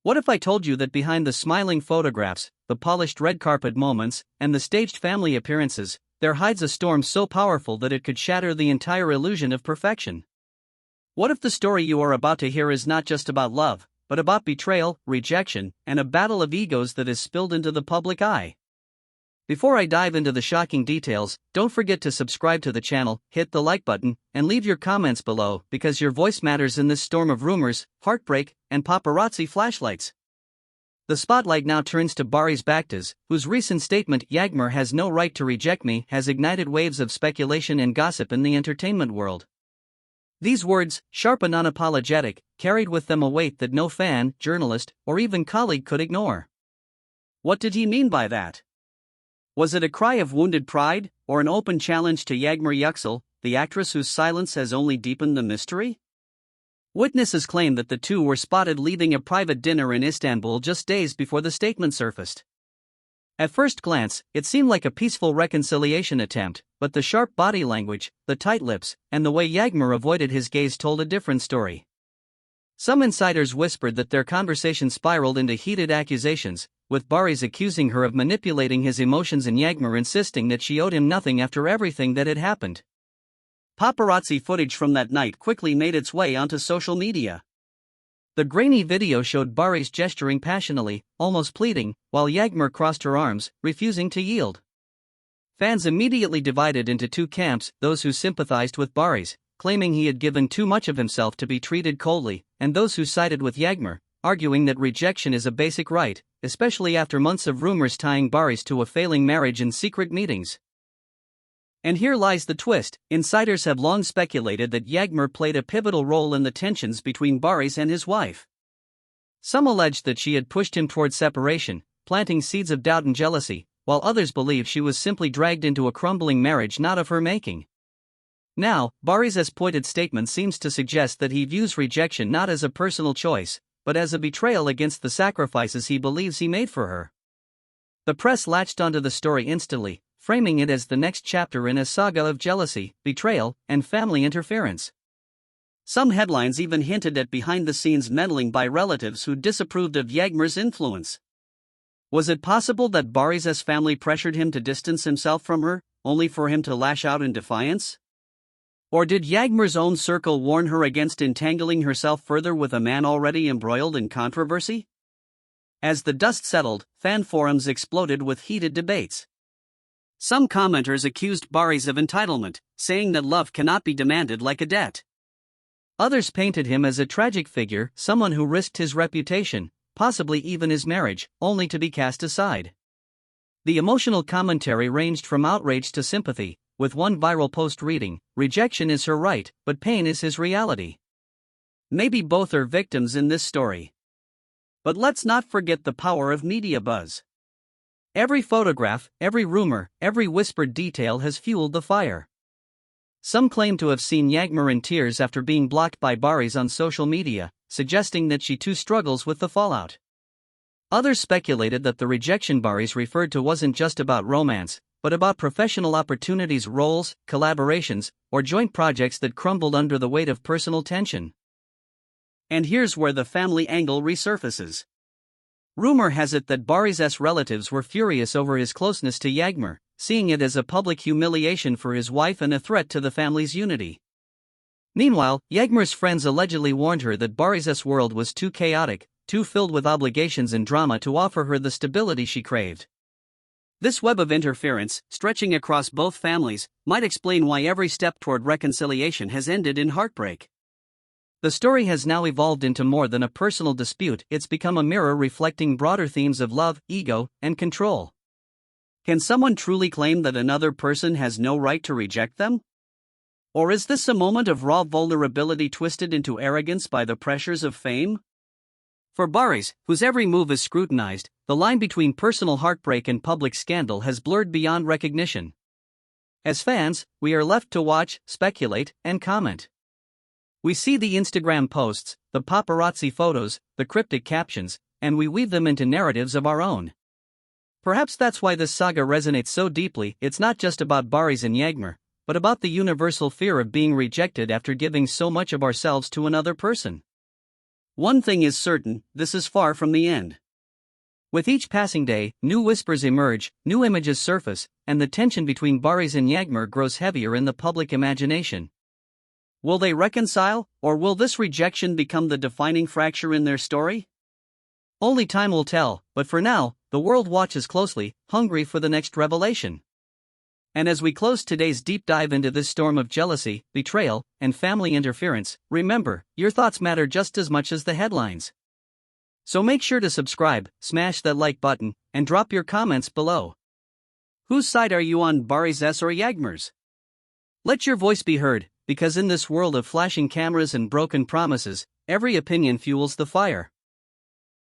What if I told you that behind the smiling photographs, the polished red carpet moments, and the staged family appearances, there hides a storm so powerful that it could shatter the entire illusion of perfection? What if the story you are about to hear is not just about love, but about betrayal, rejection, and a battle of egos that is spilled into the public eye? Before I dive into the shocking details, don't forget to subscribe to the channel, hit the like button, and leave your comments below because your voice matters in this storm of rumors, heartbreak, and paparazzi flashlights. The spotlight now turns to Barış Baktaş, whose recent statement "Yağmur has no right to reject me" has ignited waves of speculation and gossip in the entertainment world. These words, sharp and unapologetic, carried with them a weight that no fan, journalist, or even colleague could ignore. What did he mean by that? Was it a cry of wounded pride, or an open challenge to Yağmur Yüksel, the actress whose silence has only deepened the mystery? Witnesses claim that the two were spotted leaving a private dinner in Istanbul just days before the statement surfaced. At first glance, it seemed like a peaceful reconciliation attempt, but the sharp body language, the tight lips, and the way Yağmur avoided his gaze told a different story. Some insiders whispered that their conversation spiraled into heated accusations, with Barış accusing her of manipulating his emotions and Yağmur insisting that she owed him nothing after everything that had happened. Paparazzi footage from that night quickly made its way onto social media. The grainy video showed Barış gesturing passionately, almost pleading, while Yağmur crossed her arms, refusing to yield. Fans immediately divided into two camps: those who sympathized with Barış, claiming he had given too much of himself to be treated coldly, and those who sided with Yağmur, arguing that rejection is a basic right, especially after months of rumors tying Barış to a failing marriage and secret meetings. And here lies the twist: insiders have long speculated that Yağmur played a pivotal role in the tensions between Barış and his wife. Some alleged that she had pushed him toward separation, planting seeds of doubt and jealousy, while others believe she was simply dragged into a crumbling marriage not of her making. Now, Barış's pointed statement seems to suggest that he views rejection not as a personal choice, but as a betrayal against the sacrifices he believes he made for her. The press latched onto the story instantly, framing it as the next chapter in a saga of jealousy, betrayal, and family interference. Some headlines even hinted at behind-the-scenes meddling by relatives who disapproved of Yağmur's influence. Was it possible that Barış's family pressured him to distance himself from her, only for him to lash out in defiance? Or did Yağmur's own circle warn her against entangling herself further with a man already embroiled in controversy? As the dust settled, fan forums exploded with heated debates. Some commenters accused Barış of entitlement, saying that love cannot be demanded like a debt. Others painted him as a tragic figure, someone who risked his reputation, possibly even his marriage, only to be cast aside. The emotional commentary ranged from outrage to sympathy, with one viral post reading, "Rejection is her right, but pain is his reality." Maybe both are victims in this story. But let's not forget the power of media buzz. Every photograph, every rumor, every whispered detail has fueled the fire. Some claim to have seen Yağmur in tears after being blocked by Barış on social media, suggesting that she too struggles with the fallout. Others speculated that the rejection Barış referred to wasn't just about romance, but about professional opportunities, roles, collaborations, or joint projects that crumbled under the weight of personal tension. And here's where the family angle resurfaces. Rumor has it that Barış's relatives were furious over his closeness to Yağmur, seeing it as a public humiliation for his wife and a threat to the family's unity. Meanwhile, Yağmur's friends allegedly warned her that Barış's world was too chaotic, too filled with obligations and drama to offer her the stability she craved. This web of interference, stretching across both families, might explain why every step toward reconciliation has ended in heartbreak. The story has now evolved into more than a personal dispute. It's become a mirror reflecting broader themes of love, ego, and control. Can someone truly claim that another person has no right to reject them? Or is this a moment of raw vulnerability twisted into arrogance by the pressures of fame? For Barış, whose every move is scrutinized, the line between personal heartbreak and public scandal has blurred beyond recognition. As fans, we are left to watch, speculate, and comment. We see the Instagram posts, the paparazzi photos, the cryptic captions, and we weave them into narratives of our own. Perhaps that's why this saga resonates so deeply. It's not just about Barış and Yağmur, but about the universal fear of being rejected after giving so much of ourselves to another person. One thing is certain, this is far from the end. With each passing day, new whispers emerge, new images surface, and the tension between Barış and Yağmur grows heavier in the public imagination. Will they reconcile, or will this rejection become the defining fracture in their story? Only time will tell, but for now, the world watches closely, hungry for the next revelation. And as we close today's deep dive into this storm of jealousy, betrayal, and family interference, remember, your thoughts matter just as much as the headlines. So make sure to subscribe, smash that like button, and drop your comments below. Whose side are you on, Barış's or Yağmur's? Let your voice be heard, because in this world of flashing cameras and broken promises, every opinion fuels the fire.